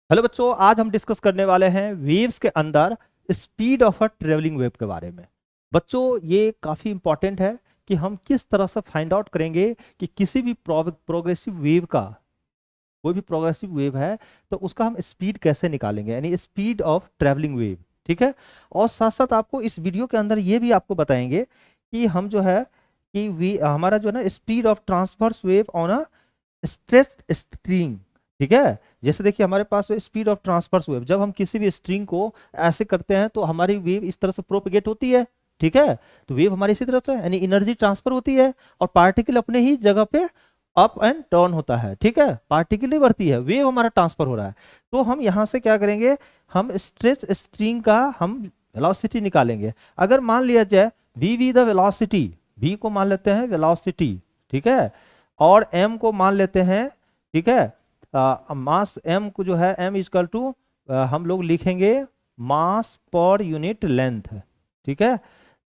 Hello बच्चों, आज हम डिस्कस करने वाले हैं वेव्स के अंदर speed of a travelling wave के बारे में। बच्चों, ये काफ़ी इंपॉर्टेंट है कि हम किस तरह से फाइंड आउट करेंगे कि किसी भी प्रोग्रेसिव वेव का, कोई भी प्रोग्रेसिव वेव है तो उसका हम स्पीड कैसे निकालेंगे, यानी स्पीड ऑफ ट्रेवलिंग वेव। ठीक है। और साथ साथ आपको इस वीडियो के अंदर ये भी आपको बताएंगे कि हम जो है कि हमारा जो है ना speed of transverse wave on a stressed string. ठीक है। जैसे देखिए हमारे पास स्पीड ऑफ ट्रांसवर्स वेव, जब हम किसी भी स्ट्रिंग को ऐसे करते हैं तो हमारी वेव इस तरह से प्रोपेगेट होती है। ठीक है। तो वेव हमारी इसी तरह से यानी एनर्जी ट्रांसफर होती है और पार्टिकल अपने ही जगह पे अप एंड डाउन होता है। ठीक है। पार्टिकल ही बढ़ती है, वेव हमारा ट्रांसफर हो रहा है। तो हम यहाँ से क्या करेंगे, हम स्ट्रेच स्ट्रिंग का हम वेलोसिटी निकालेंगे। अगर मान लिया जाए वी द वेलोसिटी, वी को मान लेते हैं वेलोसिटी। ठीक है। और m को मान लेते हैं। ठीक है। मास m को जो है m इजकल टू हम लोग लिखेंगे मास पर यूनिट लेंथ। ठीक है।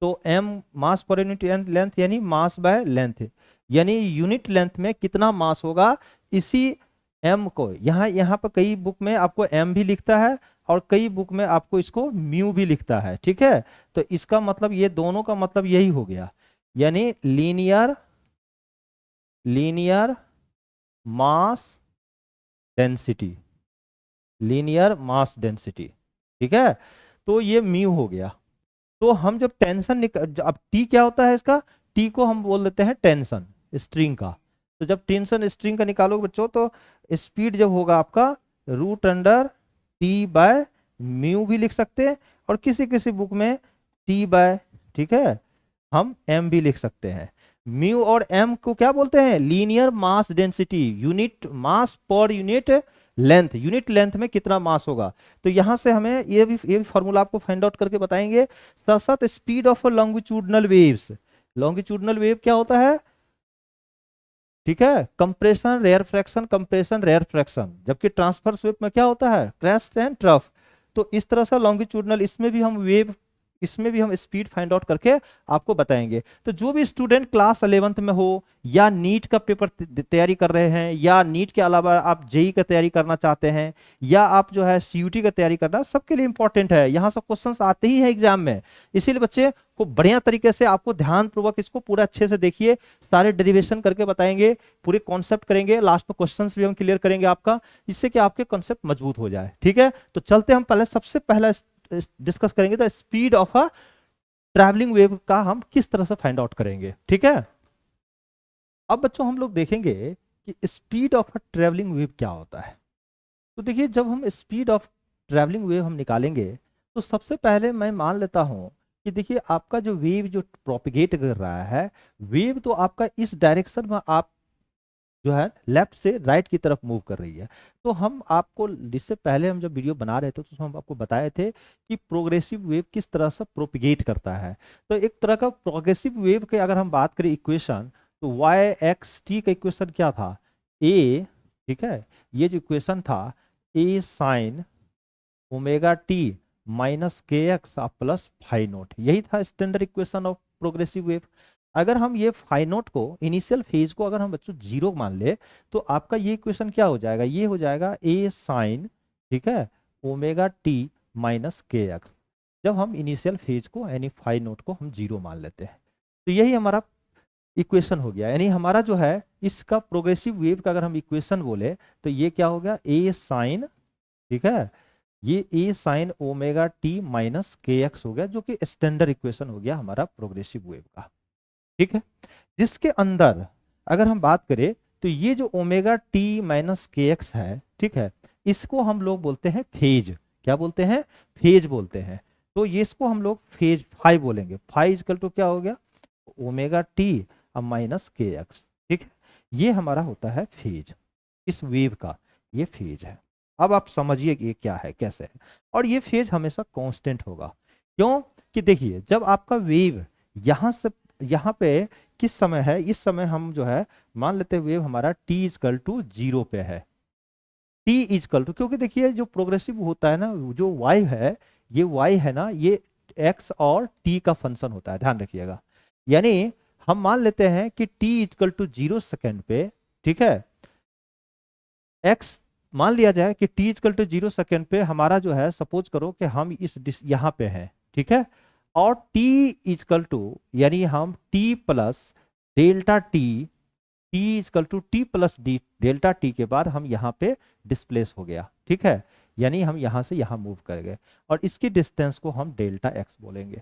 तो m मास पर यूनिट लेंथ यानी मास बाय लेंथ, यानी यूनिट लेंथ में कितना मास होगा, इसी m को यहाँ यहाँ पर कई बुक में आपको m भी लिखता है और कई बुक में आपको इसको म्यू भी लिखता है। ठीक है। तो इसका मतलब ये दोनों का मतलब यही हो गया, यानी linear mass density, linear mass density. ठीक है। तो ये म्यू हो गया। तो हम जब टेंशन अब टी क्या होता है इसका, टी को हम बोल देते हैं टेंशन स्ट्रिंग का। तो जब टेंशन स्ट्रिंग का निकालोगे बच्चों तो स्पीड जब होगा आपका root under T by mu भी लिख सकते हैं, और किसी किसी बुक में टी बाय, ठीक है, हम एम भी लिख सकते हैं। म्यू और एम को क्या बोलते हैं, linear mass density, unit mass per unit length, unit length में कितना मास होगा। तो यहां से हमें ये भी फॉर्मूला आपको फाइंड आउट करके बताएंगे। साथ साथ speed of longitudinal waves, longitudinal wave क्या होता है, ठीक है, compression rarefaction, compression rarefaction, जबकि ट्रांसफर्स वेव में क्या होता है, क्रेस्ट एंड ट्रफ। तो इस तरह से लॉन्गिट्यूडनल, इसमें भी हम वेव, इसमें भी हम स्पीड फाइंड आउट करके आपको बताएंगे। तो जो भी स्टूडेंट क्लास 11th में हो या नीट का पेपर तैयारी कर रहे हैं, या नीट के अलावा आप जेई का तैयारी करना चाहते हैं, या आप जो है सीयूटी का तैयारी करना, सबके लिए इंपॉर्टेंट है। यहाँ से क्वेश्चंस आते ही है एग्जाम में, इसीलिए बच्चे को बढ़िया तरीके से आपको ध्यान पूर्वक इसको पूरा अच्छे से देखिए, सारे डेरिवेशन करके बताएंगे, पूरे कॉन्सेप्ट करेंगे, लास्ट में क्वेश्चंस भी हम क्लियर करेंगे आपका, इससे कि आपके कॉन्सेप्ट मजबूत हो जाए। ठीक है। तो चलते हम पहले सबसे पहला डिस्कस करेंगे the speed of a travelling wave का हम किस तरह से फाइंड आउट करेंगे। ठीक है। अब बच्चों हम लोग देखेंगे कि speed of a travelling wave क्या होता है। तो देखिए जब हम स्पीड ऑफ ट्रैवलिंग वेव हम निकालेंगे तो सबसे पहले मैं मान लेता हूं कि देखिए आपका जो वेव जो प्रोपिगेट कर रहा है, वेव तो आपका इस डायरेक्शन में आप जो है लेफ्ट से राइट की तरफ मूव कर रही है। तो हम आपको इससे पहले हम जब वीडियो बना रहे थे तो हम आपको बताए थे कि प्रोग्रेसिव वेव किस तरह से प्रोपिगेट करता है। तो एक तरह का प्रोग्रेसिव वेव के अगर हम बात करें इक्वेशन, तो वाई एक्स टी का इक्वेशन क्या था, ए, ठीक है, ये जो इक्वेशन था ए साइन ओमेगा टी माइनस के एक्स प्लस फाई नोट, यही था standard equation of progressive wave. अगर हम ये फाई नोट को, इनिशियल फेज को अगर हम बच्चों जीरो मान ले तो आपका ये इक्वेशन क्या हो जाएगा, ये हो जाएगा ए साइन, ठीक है, ओमेगा टी माइनस के एक्स, जब हम इनिशियल फेज को यानी फाई नोट को हम जीरो मान लेते हैं। तो यही हमारा इक्वेशन हो गया, यानी हमारा जो है इसका प्रोग्रेसिव वेव का अगर हम इक्वेशन बोले तो ये क्या हो गया, ए साइन, ठीक है, ये ए साइन ओमेगा टी माइनस के एक्स हो गया, जो कि स्टैंडर्ड इक्वेशन हो गया हमारा प्रोग्रेसिव वेव का। ठीक है। जिसके अंदर अगर हम बात करें तो ये जो ओमेगा टी माइनस के एक्स है, ठीक है, इसको हम लोग बोलते हैं फेज, क्या बोलते हैं, फेज बोलते हैं। तो ये इसको हम लोग फेज फाइव बोलेंगे, फाइव इजकल टू क्या हो गया, ओमेगा टी अब माइनस के एक्स। ठीक है। ये हमारा होता है फेज, इस वेव का ये फेज है। अब आप समझिए ये क्या है, कैसे है। और ये फेज हमेशा कांस्टेंट होगा, क्यों कि देखिए जब आपका वेव यहां से यहाँ पे किस समय है, इस समय हम जो है मान लेते हैं वेव हमारा t इजकल टू जीरो पे है, t इजकल टू, क्योंकि देखिए जो प्रोग्रेसिव होता है ना, जो y है, ये y है ना, ये x और t का फंक्शन होता है, ध्यान रखिएगा। यानी हम मान लेते हैं कि t is equal to zero second पे, ठीक है, x मान लिया जाए कि t इक्वल टू 0 सेकेंड पे हमारा जो है, सपोज करो कि हम यहाँ पे हैं, ठीक है, और t इक्वल टू, यानी हम t plus delta t equal to T plus D delta T के बाद हम यहाँ पे डिस्प्लेस हो गया, ठीक है, यानी हम यहाँ से यहाँ मूव कर गए, और इसकी डिस्टेंस को हम डेल्टा एक्स बोलेंगे।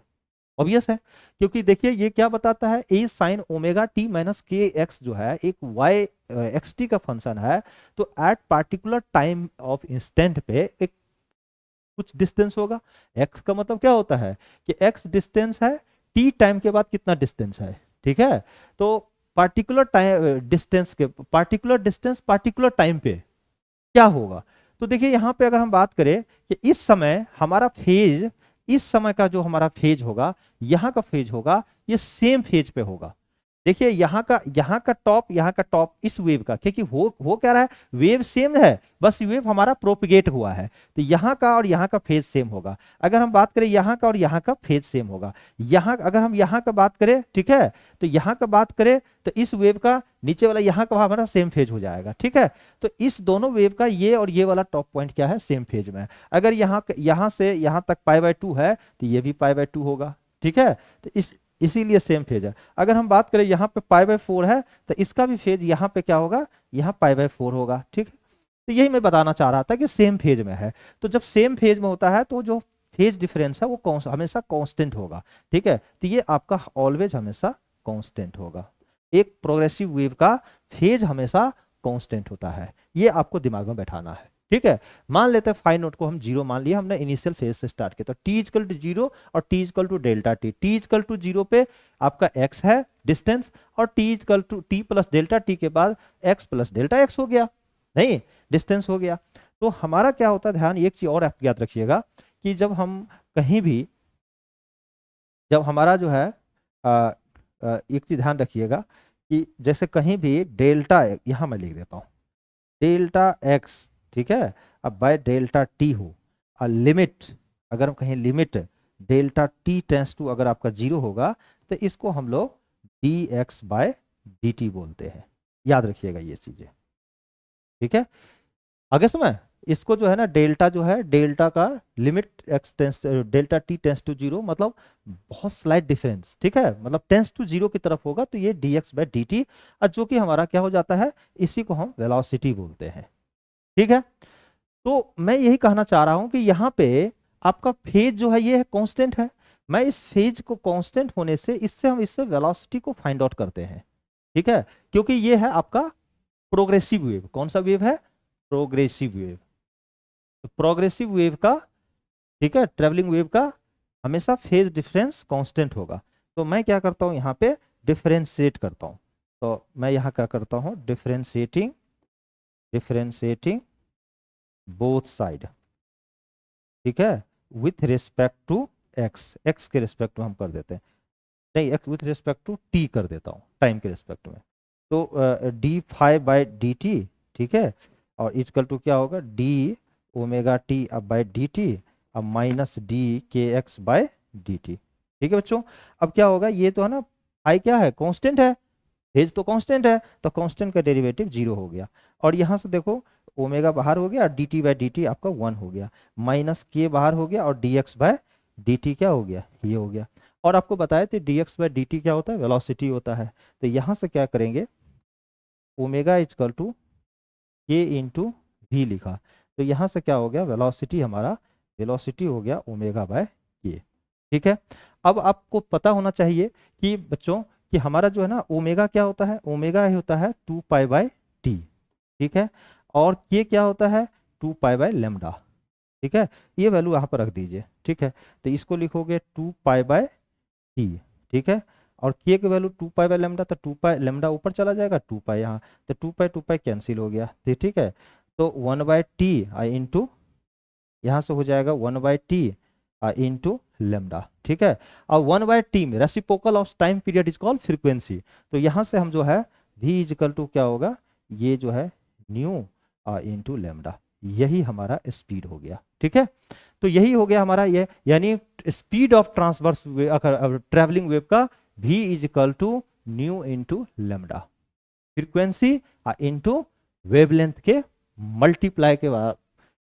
ऑब्वियस है, क्योंकि देखिए ये क्या बताता है, ए साइन ओमेगा टी माइनस के एक्स जो है एक वाई एक्स टी का फंक्शन है, तो eight particular time of instant पे एक कुछ डिस्टेंस होगा। एक्स का मतलब क्या होता है कि एक्स डिस्टेंस है, टी टाइम के बाद कितना डिस्टेंस है, ठीक है, तो पार्टिकुलर टाइम डिस्टेंस के पार्टिकुलर टाइम पे क्या होगा। तो देखिए यहाँ पे अगर हम बात करें कि इस समय हमारा फेज, इस समय का जो हमारा फेज होगा, यहाँ का फेज होगा, ये सेम फेज पे होगा। देखिए यहाँ का टॉप इस वेव का, क्योंकि हो क्या रहा है, वेव सेम है, बस वेव हमारा प्रोपिगेट हुआ है, तो यहाँ का और यहाँ का फेज सेम होगा। अगर हम बात करें यहाँ का और यहाँ का फेज सेम होगा। यहाँ अगर हम यहाँ का बात करें, ठीक है, तो यहाँ का बात करें तो इस वेव का नीचे वाला यहाँ का हमारा सेम फेज हो जाएगा, ठीक है। तो इस दोनों वेव का ये और ये वाला टॉप पॉइंट क्या है, सेम फेज में है। अगर यहाँ से यहाँ तक π/2 है तो ये भी π/2 होगा, ठीक है, तो इसीलिए सेम फेज है। अगर हम बात करें यहाँ पे π/4 है तो इसका भी फेज यहाँ पे क्या होगा, यहाँ π/4 होगा, ठीक है। तो यही मैं बताना चाह रहा था कि सेम फेज में है। तो जब सेम फेज में होता है तो जो फेज डिफरेंस है वो हमेशा कांस्टेंट होगा, ठीक है, तो ये आपका ऑलवेज हमेशा कांस्टेंट होगा। एक प्रोग्रेसिव वेव का फेज हमेशा कांस्टेंट होता है, ये आपको दिमाग में बैठाना है, ठीक है। मान लेते हैं फाई नोट को हम 0 मान लिया, हमने इनिशियल फेज से स्टार्ट किया, तो t इक्वल टू 0 और t equal to delta T. t equal to 0 पे आपका x है डिस्टेंस, और t equal to t plus delta T के बाद x प्लस डेल्टा x हो गया, नहीं डिस्टेंस हो गया। तो हमारा क्या होता है, ध्यान एक चीज और आप याद रखिएगा कि जब हम कहीं भी, जब हमारा जो है एक चीज ध्यान रखिएगा कि जैसे कहीं भी डेल्टा, यहाँ मैं लिख देता हूँ डेल्टा एक्स, ठीक है, अब बाय डेल्टा टी हो, लिमिट, अगर हम कहीं limit delta T tends to अगर आपका 0 होगा तो इसको हम लोग dx/dt बोलते हैं। याद रखिएगा ये चीजें, ठीक है। आगे समय इसको जो है ना, डेल्टा जो है, डेल्टा का limit x tends delta T tends to 0, मतलब बहुत स्लाइट डिफरेंस, ठीक है, मतलब टेंस टू 0 की तरफ होगा तो ये dx/dt, और जो कि हमारा क्या हो जाता है, इसी को हम वेलोसिटी बोलते हैं, ठीक है। तो मैं यही कहना चाह रहा हूं कि यहाँ पे आपका फेज जो है ये है कांस्टेंट है। मैं इस फेज को कांस्टेंट होने से हम इससे वेलोसिटी को फाइंड आउट करते हैं, ठीक है, क्योंकि ये है आपका प्रोग्रेसिव वेव। कौन सा वेव है, प्रोग्रेसिव वेव। तो प्रोग्रेसिव वेव का, ठीक है, ट्रेवलिंग वेव का हमेशा फेज डिफरेंस कांस्टेंट होगा। तो मैं क्या करता हूं, यहाँ पे डिफरेंशिएट करता हूं। तो मैं यहाँ क्या करता हूं, डिफरेंशिएटिंग बोथ साइड, ठीक है, विथ रिस्पेक्ट टू एक्स के रिस्पेक्ट में हम कर देते हैं, नहीं x with respect to T कर देता हूँ, टाइम के रिस्पेक्ट में। तो d∅/dt, ठीक है, और इक्वल टू क्या होगा, d ओमेगा टी अब बाय dt, अब माइनस dkx/dt, ठीक है बच्चों। अब क्या होगा, ये तो है ना, आई क्या है, कांस्टेंट है, फेज तो कांस्टेंट है, तो कांस्टेंट का डेरिवेटिव 0 हो गया, और यहाँ से देखो ओमेगा बाहर हो गया और dt/dt आपका 1 हो गया, माइनस के बाहर हो गया और dx/dt क्या हो गया, ये हो गया। और आपको बताए थे dx/dt क्या होता है, वेलोसिटी होता है। तो यहाँ से क्या करेंगे, ओमेगा इक्वल टू के इंटू वी लिखा, तो यहाँ से क्या हो गया, वेलोसिटी हमारा, वेलोसिटी हो गया ओमेगा/के, ठीक है। अब आपको पता होना चाहिए कि बच्चों कि हमारा जो है ना ओमेगा क्या होता है, ओमेगा होता है 2π/t, ठीक है, और के क्या होता है 2π/λ, ठीक है, ये वैल्यू यहाँ पर रख दीजिए, ठीक है। तो इसको लिखोगे 2π/t, ठीक है, और के की वैल्यू 2π/λ, तो 2π ऊपर चला जाएगा, 2π यहाँ, तो 2π कैंसिल हो गया, ठीक है। तो 1/t इंटू यहाँ से हो जाएगा 1/t इंटू लेमडा, ठीक है। और 1/t में reciprocal of time period is called frequency. तो यहाँ से हम जो है v इक्वल टू क्या होगा, ये जो है न्यू इंटू लेमडा, यही हमारा स्पीड हो गया, ठीक है। तो यही हो गया हमारा ये, यानी speed of transverse travelling wave का v is equal to nu into lambda, frequency into wavelength के मल्टीप्लाई के बाद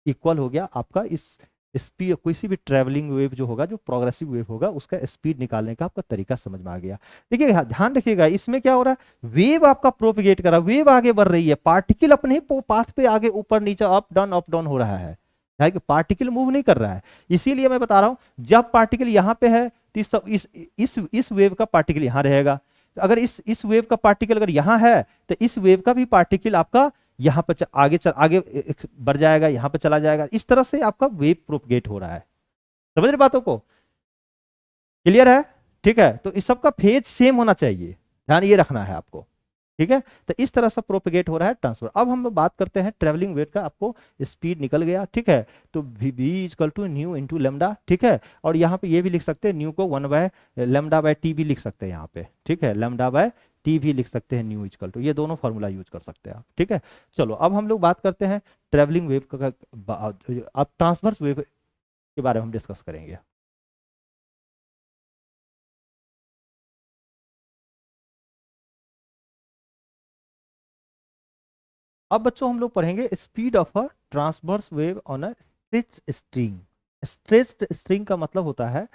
इक्वल हो गया आपका इस स्पीड, किसी भी ट्रैवलिंग वेव जो होगा, जो प्रोग्रेसिव वेव होगा, उसका स्पीड निकालने का आपका तरीका समझ में आ गया। देखिए ध्यान रखिएगा, इसमें क्या हो रहा है, वेव आपका प्रोपिगेट कर रहा है, वेव आगे बढ़ रही है, पार्टिकल अपने ही पाथ पे आगे ऊपर नीचे अप डाउन हो रहा है कि पार्टिकल मूव नहीं कर रहा है। इसीलिए मैं बता रहा हूं, जब पार्टिकल यहाँ पे है तो इस वेव का पार्टिकल यहाँ रहेगा, अगर इस वेव का पार्टिकल अगर यहाँ है तो इस वेव का भी पार्टिकल आपका यहाँ पर आगे बढ़ जाएगा, यहाँ पे चला जाएगा। इस तरह से आपका वेव प्रोपगेट हो रहा है। समझ रहे बातों को? क्लियर है? ठीक है, तो इस सब का फेज सेम होना चाहिए, ध्यान ये रखना है आपको। ठीक है, तो इस तरह से प्रोपगेट हो रहा है ट्रांसफर। अब हम लोग बात करते हैं ट्रेवलिंग वेव का। आपको स्पीड निकल गया, ठीक है, तो v equal to nu into lambda, ठीक है, और यहाँ पे ये भी लिख सकते हैं, न्यू को 1/λ/t भी लिख सकते हैं यहाँ पे, ठीक है, λ/t भी लिख सकते हैं, न्यू इक्वल टू, ये दोनों फॉर्मूला यूज कर सकते हैं आप। ठीक है, चलो अब हम लोग बात करते हैं ट्रेवलिंग वेव का। अब ट्रांसवर्स वेव के बारे में हम डिस्कस करेंगे। अब बच्चों हम लोग पढ़ेंगे speed of a transverse wave on a stretched string. Stretched string का मतलब होता है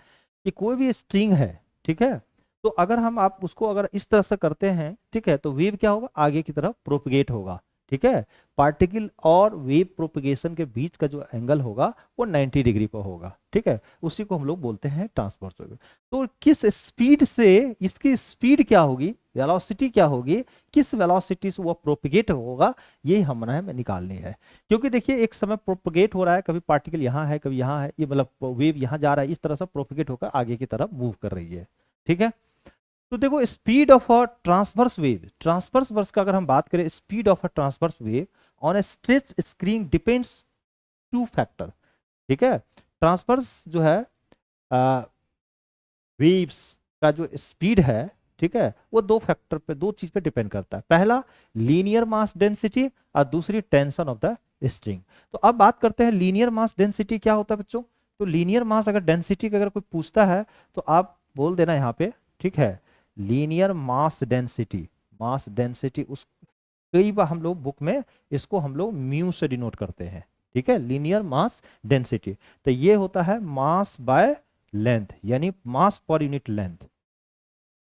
कि कोई भी स्ट्रिंग है, ठीक है, तो अगर हम आप उसको अगर इस तरह से करते हैं, ठीक है, तो वेव क्या होगा, आगे की तरफ प्रोपगेट होगा। ठीक है, पार्टिकल और वेव प्रोपगेशन के बीच का जो एंगल होगा वो 90 डिग्री पर होगा। ठीक है, उसी को हम लोग बोलते हैं ट्रांसवर्स वेव। तो किस स्पीड से, इसकी स्पीड क्या होगी, वेलोसिटी क्या होगी, किस वेलोसिटी से वो प्रोपगेट होगा, ये हमें निकालनी है। क्योंकि देखिए एक समय प्रोपगेट हो रहा है, कभी पार्टिकल यहाँ है कभी यहाँ है, ये मतलब वेव यहाँ जा रहा है, इस तरह से प्रोपगेट होकर आगे की तरफ मूव कर रही है। ठीक है, तो देखो speed of a transverse wave, transverse वर्स का अगर हम बात करें, speed of a transverse wave on a stretched string depends two factor. ठीक है, ट्रांसवर्स जो है वेव्स का जो स्पीड है, ठीक है, वो दो फैक्टर पे, दो चीज पे डिपेंड करता है। पहला लीनियर मास डेंसिटी और दूसरी टेंशन ऑफ द स्ट्रिंग। तो अब बात करते हैं लीनियर मास डेंसिटी क्या होता है बच्चों। तो लीनियर मास अगर डेंसिटी का अगर कोई पूछता है तो आप बोल देना यहाँ पे, ठीक है, linear mass density, mass density उस, कई बार हम लोग बुक में इसको हम लोग म्यू से डिनोट करते हैं। ठीक है, लीनियर मास डेंसिटी, तो ये होता है मास बाय लेंथ, यानी मास पर यूनिट लेंथ।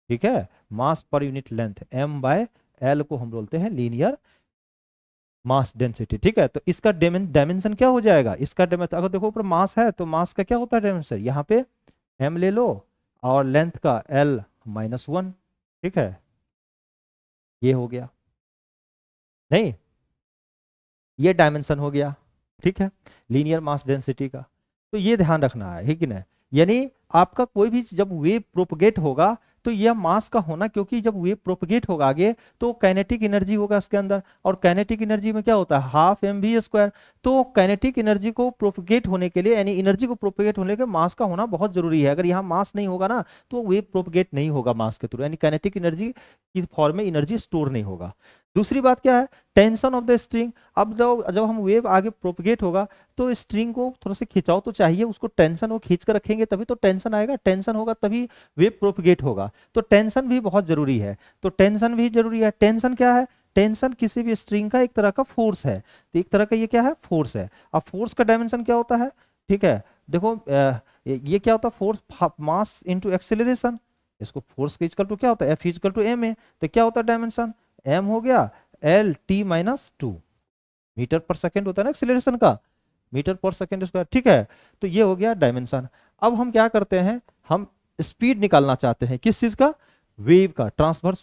ठीक है, मास पर यूनिट लेंथ, m/l को हम बोलते हैं लीनियर मास डेंसिटी। ठीक है, तो इसका डायमेंशन क्या हो जाएगा, इसका डायमेंशन अगर देखो ऊपर मास है तो मास का क्या होता है डायमेंशन, यहाँ पे m ले लो और लेंथ का l-1। ठीक है, ये हो गया, नहीं ये डायमेंशन हो गया। ठीक है, लीनियर मास डेंसिटी का। तो ये ध्यान रखना है कि नहीं, यानी आपका कोई भी जब वेव प्रोपगेट होगा तो यह मास का होना, क्योंकि जब वेव प्रोपगेट होगा आगे तो काइनेटिक एनर्जी होगा इसके अंदर, और काइनेटिक एनर्जी में क्या होता है, हाफ mv²। तो काइनेटिक एनर्जी को प्रोपगेट होने के लिए, यानी एनर्जी को प्रोपगेट होने के लिए मास का होना बहुत जरूरी है। अगर यहाँ मास नहीं होगा ना तो वेव प्रोपगेट नहीं होगा मास के थ्रू, यानी काइनेटिक एनर्जी की फॉर्म में एनर्जी स्टोर नहीं होगा। दूसरी बात क्या है, टेंशन ऑफ द स्ट्रिंग। अब जब हम वेव आगे प्रोपगेट होगा तो स्ट्रिंग को थोड़ा सा खिंचाव तो चाहिए, उसको टेंशन वो खींच कर रखेंगे तभी तो टेंशन आएगा, टेंशन होगा तभी वेव प्रोपगेट होगा। तो टेंशन भी बहुत जरूरी है, तो टेंशन भी जरूरी है। टेंशन क्या है, टेंशन किसी भी स्ट्रिंग का एक तरह का फोर्स है, तो एक तरह का ये क्या है, फोर्स है। अब फोर्स का डायमेंशन क्या होता है, ठीक है, देखो ये क्या होता है, फोर्स मास इंटू एक्सेलरेशन। इसको फोर्स का इक्वल टू क्या होता है, F इक्वल टू m है, तो क्या होता है डायमेंशन, m हो गया L t-2 metre per second होता है ना एक्सीलरेशन का, मीटर पर सेकेंड स्क्वायर। ठीक है, तो ये हो गया डायमेंशन। अब हम क्या करते हैं, हम स्पीड निकालना चाहते हैं, किस चीज का, वेव का, transverse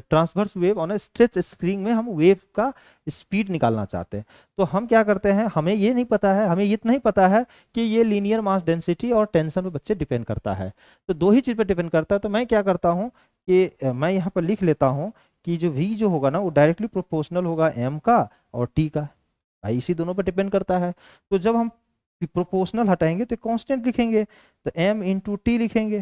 transverse wave on stretch string में हम वेव का स्पीड निकालना चाहते हैं। तो हम क्या करते हैं, हमें ये नहीं पता है, हमें इतना ही पता है कि ये लीनियर मास डेंसिटी और टेंशन पे बच्चे डिपेंड करता है, तो दो ही चीज पे डिपेंड करता है। तो मैं क्या करता हूँ कि मैं यहाँ पर लिख लेता हूँ कि जो v जो होगा ना वो डायरेक्टली प्रोपोर्शनल होगा m का और t का, भाई इसी दोनों पर डिपेंड करता है। तो जब हम प्रोपोर्शनल हटाएंगे तो कांस्टेंट लिखेंगे, तो m इंटू टी लिखेंगे।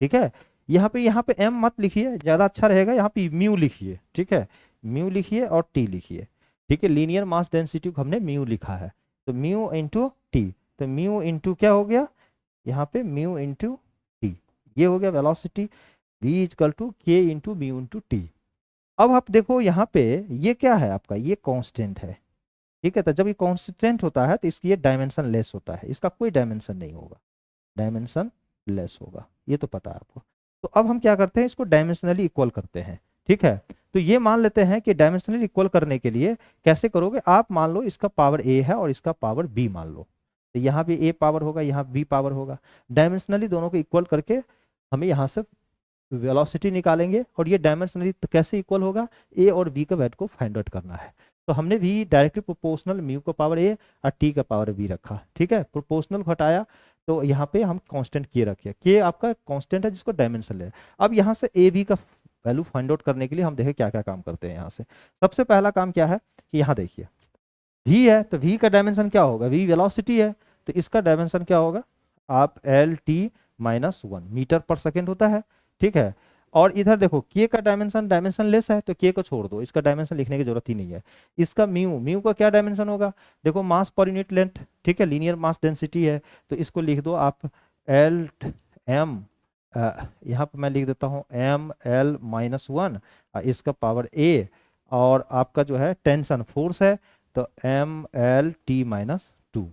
ठीक है, यहाँ पे m मत लिखिए, ज्यादा अच्छा रहेगा, यहाँ पे म्यू लिखिए। ठीक है, म्यू लिखिए और टी लिखिए। ठीक है, लीनियर मास डेंसिटी को हमने म्यू लिखा है, तो म्यू इंटू टी, तो म्यू इंटू क्या हो गया, यहाँ पे म्यू इंटू टी, ये हो गया velocity v equal to k into mu into T. अब आप देखो यहाँ पे ये क्या है आपका, ये कांस्टेंट है, ठीक है। तो जब ये कांस्टेंट होता है तो इसकी ये डायमेंशन लेस होता है, इसका कोई डायमेंशन नहीं होगा, डायमेंशन लेस होगा, ये तो पता है आपको। तो अब हम क्या करते हैं, इसको डायमेंशनली इक्वल करते हैं, ठीक है। तो ये मान लेते हैं कि डायमेंशनली इक्वल करने के लिए कैसे करोगे आप, मान लो इसका पावर a है और इसका पावर b मान लो, तो यहाँ भी a पावर होगा, यहाँ b पावर होगा। डायमेंशनली दोनों को इक्वल करके हमें यहाँ से वेलोसिटी निकालेंगे, और ये डायमेंशनली कैसे इक्वल होगा, a और b का वैल्यू को फाइंड आउट करना है। तो हमने भी डायरेक्टली प्रोपोर्शनल म्यू का पावर a और t का पावर b रखा, ठीक है। प्रोपोर्शनल हटाया तो यहाँ पे हम कांस्टेंट के रखे, के आपका कांस्टेंट है जिसको डायमेंशन है। अब यहाँ से ए बी का वैल्यू फाइंड आउट करने के लिए हम देखें क्या क्या काम करते हैं। यहाँ से सबसे पहला काम क्या है कि यहाँ देखिए v है, तो v का डायमेंशन क्या होगा, v वेलोसिटी है, तो इसका डायमेंशन क्या होगा, आप L T minus 1 metre per second होता है, ठीक है। और इधर देखो k का डायमेंशन डायमेंशन लेस है, तो k को छोड़ दो, इसका डायमेंशन लिखने की जरूरत ही नहीं है। इसका म्यू, म्यू का क्या डायमेंशन होगा, देखो मास पर यूनिट लेंथ, ठीक है, लीनियर मास डेंसिटी है, तो इसको लिख दो आप एल एम, यहाँ पर मैं लिख देता हूँ एम एल माइनस 1, इसका पावर a, और आपका जो है टेंशन फोर्स है तो एम एल टी माइनस 2,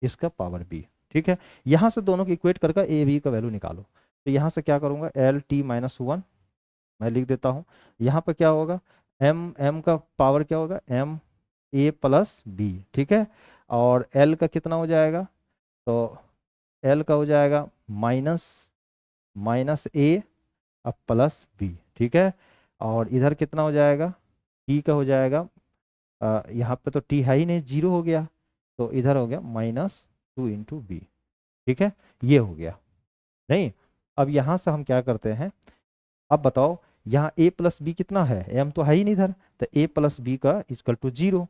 इसका पावर b, ठीक है। यहाँ से दोनों को इक्वेट करके ए बी का वैल्यू निकालो। तो यहाँ से क्या करूँगा, एल टी माइनस 1 मैं लिख देता हूँ, यहाँ पर क्या होगा, एम का पावर क्या होगा, एम ए प्लस बी, ठीक है। और एल का कितना हो जाएगा, तो एल का हो जाएगा माइनस ए अब प्लस बी, ठीक है। और इधर कितना हो जाएगा, टी का हो जाएगा, यहाँ पे तो टी है ही नहीं, जीरो हो गया, तो इधर हो गया -2 इंटू बी, ठीक है, ये हो गया। नहीं, अब यहाँ से हम क्या करते हैं, अब बताओ यहाँ a प्लस बी कितना है, m तो है ही नहीं इधर, तो a प्लस बी का इजकल टू 0,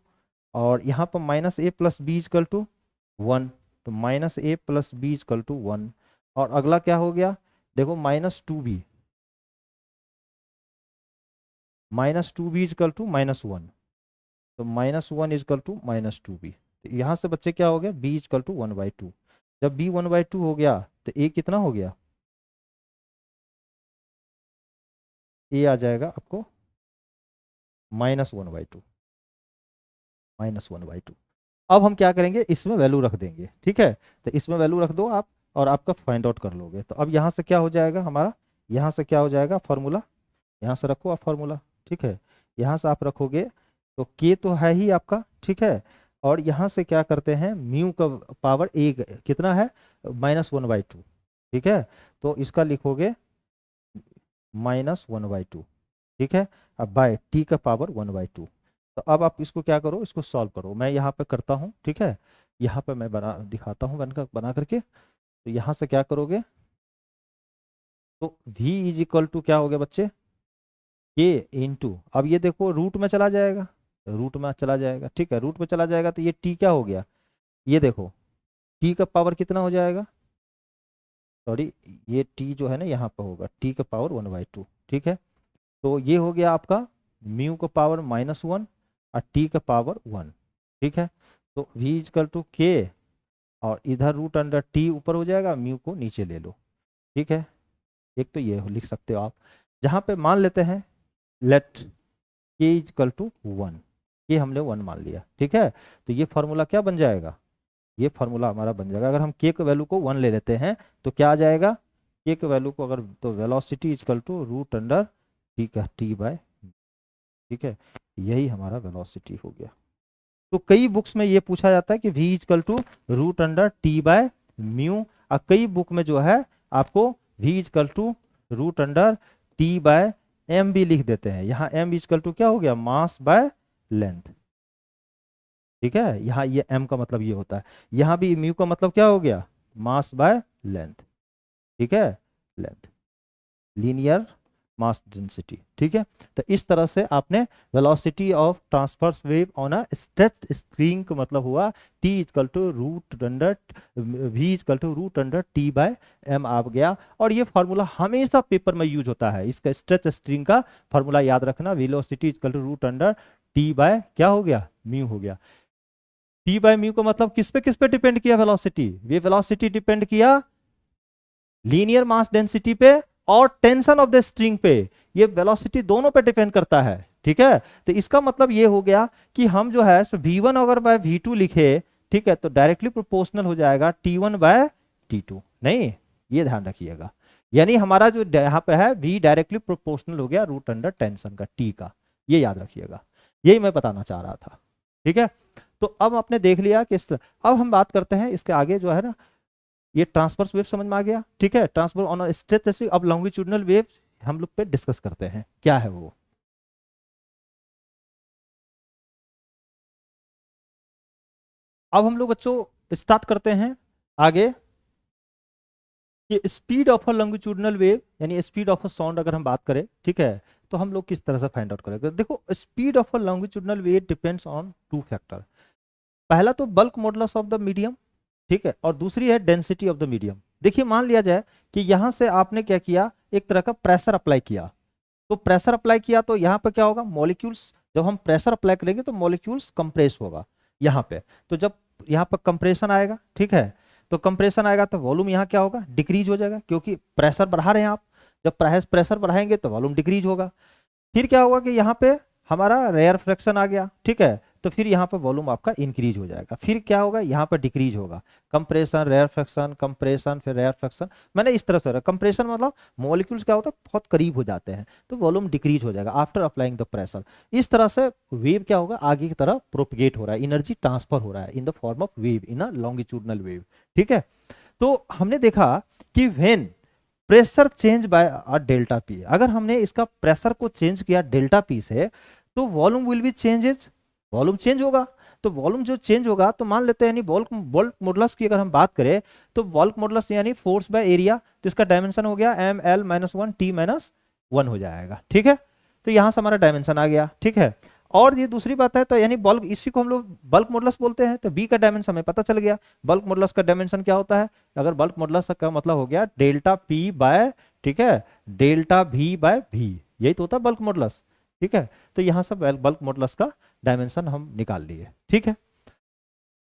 और यहाँ पर -a plus B is equal to 1, तो -a plus B is equal to 1। और अगला क्या हो गया, देखो -2b, -2b इजकल टू -1, तो -1 इजकल टू -2b। तो यहाँ से बच्चे क्या हो गया, b इजकल टू 1/2। जब b 1/2 हो गया तो a कितना हो गया, a आ जाएगा आपको -1/2, -1/2। अब हम क्या करेंगे, इसमें वैल्यू रख देंगे, ठीक है। तो इसमें वैल्यू रख दो आप, और आपका फाइंड आउट कर लोगे। तो अब यहाँ से क्या हो जाएगा हमारा, यहाँ से क्या हो जाएगा फार्मूला, यहाँ से रखो आप फार्मूला, ठीक है। यहाँ से आप रखोगे तो के तो है ही आपका, ठीक है। और यहाँ से क्या करते हैं, म्यू का पावर ए कितना है, -1/2, ठीक है। तो इसका लिखोगे -1/2, ठीक है। अब बाय टी का पावर 1/2। तो अब आप इसको क्या करो, इसको सॉल्व करो, मैं यहाँ पे करता हूँ, ठीक है। यहाँ पे मैं बना दिखाता हूँ बना करके। तो यहाँ से क्या करोगे, तो v इज इक्वल टू क्या हो गया बच्चे, के इंटू, अब ये देखो रूट में चला जाएगा, रूट में चला जाएगा, ठीक है, रूट में चला जाएगा तो ये t क्या हो गया, ये देखो t का पावर कितना हो जाएगा, सॉरी ये t जो है ना यहाँ पर होगा t का पावर 1/2, ठीक है। तो ये हो गया आपका म्यू का पावर -1 और t का पावर 1, ठीक है। तो v इजकल टू के, और इधर रूट अंडर t ऊपर हो जाएगा, म्यू को नीचे ले लो, ठीक है। एक तो ये लिख सकते हो आप, जहाँ पे मान लेते हैं लेट के इजकल टू 1, ये हमने 1 मान लिया, ठीक है। तो ये फॉर्मूला क्या बन जाएगा, ये फॉर्मूला हमारा बन जाएगा। अगर हम के के वैल्यू को 1 ले लेते हैं तो क्या आ जाएगा, के के वैल्यू को अगर, तो velocity is equal to root under T का t/, ठीक है, यही हमारा वेलोसिटी हो गया। तो कई बुक्स में ये पूछा जाता है कि v is equal to root under t/म्यू, और कई बुक में जो है आपको v is equal to root under t/m भी लिख देते हैं। यहाँ m इजकल टू क्या हो गया, मास बाय लेंथ, ठीक है। यहाँ ये m का मतलब ये होता है, यहाँ भी म्यू का मतलब क्या हो गया, मास बाय लेंथ, ठीक है, लेंथ, लीनियर मास डेंसिटी, ठीक है। तो इस तरह से आपने velocity of transverse wave on a stretched spring का मतलब हुआ t is equal to root under v is equal to root under t/m आ गया। और ये फार्मूला हमेशा पेपर में यूज होता है, इसका स्ट्रेच स्प्रिंग का फार्मूला याद रखना, velocity is equal to root under t/ क्या हो गया, म्यू हो गया। t/म्यू का मतलब किस पे डिपेंड किया वेलोसिटी, ये वेलोसिटी डिपेंड किया लीनियर मास डेंसिटी पे और टेंशन ऑफ द स्ट्रिंग पे, ये वेलोसिटी दोनों पे डिपेंड करता है, ठीक है। तो इसका मतलब ये हो गया कि हम जो है V1 अगर बाय V2 लिखे, ठीक है, तो डायरेक्टली प्रोपोर्शनल हो जाएगा T1 बाय T2। नहीं, ये ध्यान रखिएगा, यानी हमारा जो यहाँ पे है V डायरेक्टली प्रोपोर्शनल हो गया रूट अंडर टेंशन का T का, ये याद रखिएगा, यही मैं बताना चाह रहा था। ठीक है, तो अब आपने देख लिया कि अब हम बात करते हैं इसके आगे जो है ना, ये ट्रांसवर्स वेव समझ में आ गया। ठीक है, ट्रांसफर ऑन स्ट्रेच। अब लॉन्गिट्यूडनल वेव हम लोग पे डिस्कस करते हैं, क्या है वो। अब हम लोग बच्चों स्टार्ट करते हैं आगे कि speed of a longitudinal wave यानी स्पीड ऑफ अ साउंड अगर हम बात करें, ठीक है, तो हम लोग किस तरह से फाइंड आउट करेंगे। देखो, speed of a longitudinal wave depends on two factor. पहला तो bulk modulus of the medium, ठीक है, और दूसरी है डेंसिटी ऑफ द मीडियम। देखिए, मान लिया जाए कि यहां से आपने क्या किया, एक तरह का प्रेशर अप्लाई किया, तो प्रेशर अप्लाई किया तो यहाँ पे क्या होगा, मॉलिक्यूल्स, जब हम प्रेशर अप्लाई करेंगे तो मॉलिक्यूल्स कंप्रेस होगा यहाँ पे। तो जब यहाँ पर कंप्रेशन आएगा, ठीक है, तो कंप्रेशन आएगा तो वॉल्यूम यहाँ क्या होगा, डिक्रीज हो जाएगा, क्योंकि प्रेशर बढ़ा रहे हैं आप। जब प्रेशर बढ़ाएंगे तो वॉल्यूम डिक्रीज होगा। फिर क्या होगा कि यहाँ पे हमारा रेयर फ्रैक्शन आ गया, ठीक है, तो फिर यहाँ पर वॉल्यूम आपका इंक्रीज हो जाएगा। फिर क्या होगा, यहाँ पर डिक्रीज होगा, कंप्रेशन, रेयर फ्रैक्शन, कंप्रेशन, फिर रेयर फ्रैक्शन। मैंने इस तरह से, कंप्रेशन मतलब मॉलिक्यूल्स क्या होता है, बहुत करीब हो जाते हैं, तो वॉल्यूम डिक्रीज हो जाएगा आफ्टर अप्लाइंग द प्रेशर। इस तरह से वेव क्या होगा, आगे की तरफ प्रोपगेट हो रहा है, एनर्जी ट्रांसफर हो रहा है in the form of wave, in a longitudinal wave. ठीक है, तो हमने देखा कि when pressure change bye a delta P, अगर हमने इसका प्रेशर को चेंज किया डेल्टा पी से, तो volume will be changes, volume change होगा। तो वॉल्यूम जो चेंज होगा, तो मान लेते हैं यानी बल्क बल्क मॉडुलस की अगर हम बात करें, तो बल्क मॉडुलस यानी फोर्स बाय एरिया, तो इसका डायमेंशन हो गया ml-1 t-1 हो जाएगा। ठीक है, तो यहां से हमारा डायमेंशन आ गया। ठीक है, और ये दूसरी बात है, तो यानी बल्क, इसी को हम लोग बल्क मॉडुलस बोलते हैं, तो बी का डायमेंशन हमें पता चल गया। बल्क मॉडुलस का डायमेंशन क्या होता है, अगर बल्क मॉडुलस का मतलब हो गया डेल्टा पी बाय, ठीक है, डेल्टा वी बाय वी, यही तो होता है बल्क मॉडुलस। ठीक है, तो यहां से बल्क मॉडुलस का डायमेंशन हम निकाल लिए। ठीक है,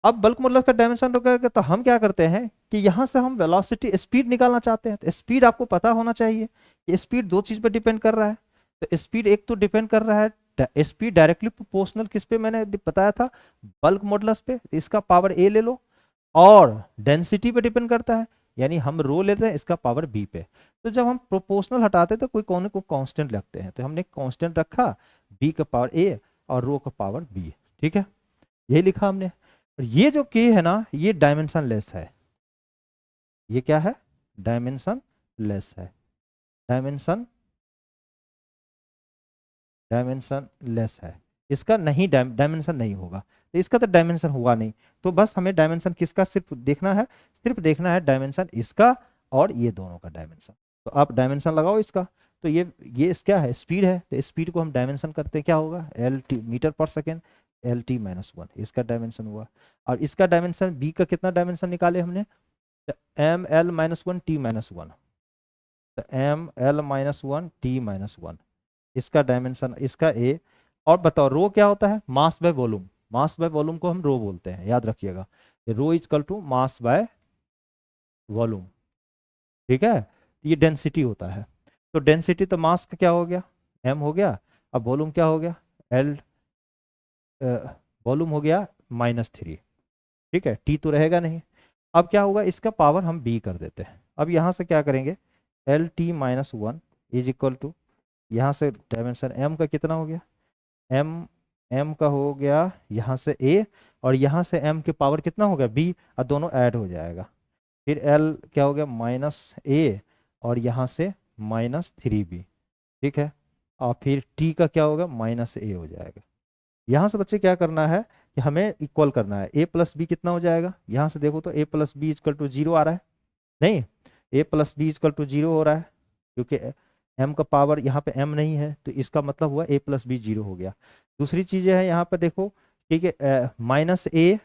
अब बल्क मॉडुलस का डायमेंशन करके तो हम क्या करते हैं कि यहां से हम वेलोसिटी, स्पीड निकालना चाहते हैं। तो स्पीड आपको पता होना चाहिए कि स्पीड दो चीज पे डिपेंड कर रहा है। तो स्पीड एक तो डिपेंड कर रहा है, स्पीड डायरेक्टली प्रोपोर्शनल किस पे, मैंने बताया था, बल्क मॉडुलस पे, इसका पावर ए ले लो, और डेंसिटी पे डिपेंड करता है, यानी हम रो लेते हैं, इसका पावर बी पे। तो जब हम प्रोपोर्शनल हटाते हैं तो कोई कोने को कांस्टेंट लगते हैं, तो हमने कांस्टेंट रखा, बी का पावर ए और रो का पावर बी। ठीक है, यही लिखा हमने। और ये जो के है ना, ये डायमेंशन लेस है, ये क्या है, डायमेंशन लेस है, डायमेंशन डायमेंशन लेस है, इसका नहीं डायमेंशन नहीं होगा, तो इसका तो डायमेंशन हुआ नहीं। तो बस हमें डायमेंशन किसका सिर्फ देखना है, सिर्फ देखना है डायमेंशन इसका और ये दोनों का डायमेंशन। तो आप डायमेंशन लगाओ इसका, तो ये क्या है, स्पीड है, तो स्पीड को हम डायमेंशन करते हैं, क्या होगा, L T metre per second, L T minus one, इसका डायमेंशन हुआ। और इसका डायमेंशन बी का कितना डायमेंशन निकाले हमने, M L minus one T minus one, तो M L minus one T minus one, इसका डायमेंशन, इसका ए। और बताओ रो क्या होता है, mass by volume, mass by volume को हम रो बोलते हैं, याद रखिएगा, rho is equal to mass by volume. ठीक है, ये डेंसिटी होता है। तो डेंसिटी तो मास का क्या हो गया, एम हो गया, अब वॉल्यूम क्या हो गया, एल, वॉल्यूम हो गया -3। ठीक है, टी तो रहेगा नहीं। अब क्या होगा, इसका पावर हम बी कर देते हैं। अब यहाँ से क्या करेंगे, L T minus one is equal to, यहाँ से डायमेंशन एम का कितना हो गया, एम एम का हो गया यहाँ से ए, और यहाँ से एम के पावर कितना हो गया बी, और दोनों ऐड हो जाएगा। फिर एल क्या हो गया -a, और यहाँ से -3b। ठीक है, और फिर टी का क्या होगा -a हो जाएगा। यहाँ से बच्चे क्या करना है कि हमें इक्वल करना है, a प्लस बी कितना हो जाएगा, यहाँ से देखो तो a plus B is equal to 0 आ रहा है, नहीं, a plus B is equal to 0 हो रहा है, क्योंकि m का पावर यहाँ पे m नहीं है, तो इसका मतलब हुआ a प्लस बी 0 हो गया। दूसरी चीज़ें हैं यहाँ पे देखो, ठीक है, -a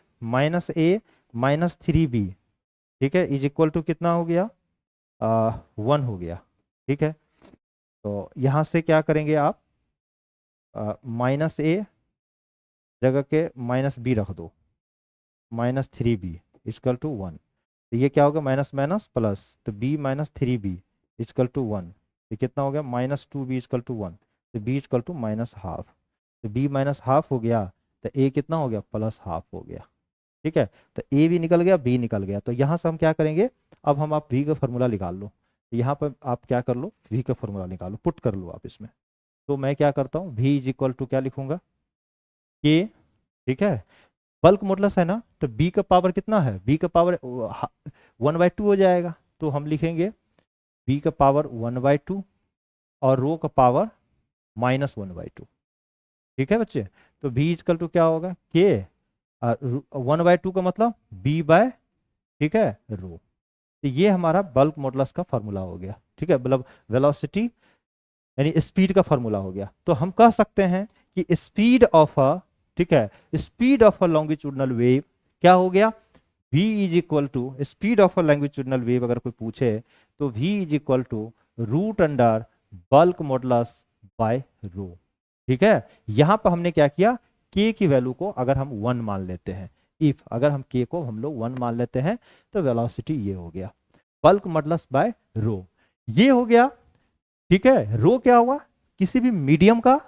-3b, ठीक है, इज इक्वल टू कितना हो गया, 1 हो गया। ठीक है, तो यहाँ से क्या करेंगे आप, -a जगह के -b रख दो, -3b इजकल टू 1, तो ये क्या होगा, माइनस माइनस प्लस, तो b -3b इजकल टू 1, ये कितना हो गया, -2b इजकल टू 1। तो B is equal to minus half, तो बी माइनस हाफ हो गया, तो ए कितना हो गया, प्लस हाफ हो गया। ठीक है, तो ए भी निकल गया, बी निकल गया। तो यहाँ से हम क्या करेंगे, अब हम आप वी का फॉर्मूला निकाल लो। यहाँ पर आप क्या कर लो, वी का फॉर्मूला निकालो, पुट कर लो आप इसमें। तो मैं क्या करता हूँ, वी इज इक्वल टू क्या लिखूंगा, के। ठीक है, बल्क मॉडुलस है ना, तो बी का पावर कितना है, बी का पावर 1/2 हो जाएगा। तो हम लिखेंगे बी का पावर 1/2 और रो का पावर -1/2। ठीक है बच्चे, तो बी इजकल टू क्या होगा, के 1/2 का मतलब बी बाय, ठीक है, रो। तो ये हमारा बल्क मॉडुलस का फॉर्मूला हो गया। ठीक है, मतलब वेलोसिटी यानी स्पीड का फॉर्मूला हो गया। तो हम कह सकते हैं कि स्पीड ऑफ अ, ठीक है, speed of a longitudinal wave क्या हो गया, v is equal to speed of a longitudinal wave अगर कोई पूछे तो v is equal to root under bulk modulus by rho. ठीक है, यहां पर हमने क्या किया, k की वैल्यू को अगर हम 1 मान लेते हैं, इफ अगर हम k को हम लोग 1 मान लेते हैं तो वेलोसिटी ये हो गया बल्क मॉडुलस बाय रो, ये हो गया। ठीक है, रो क्या हुआ, किसी भी मीडियम का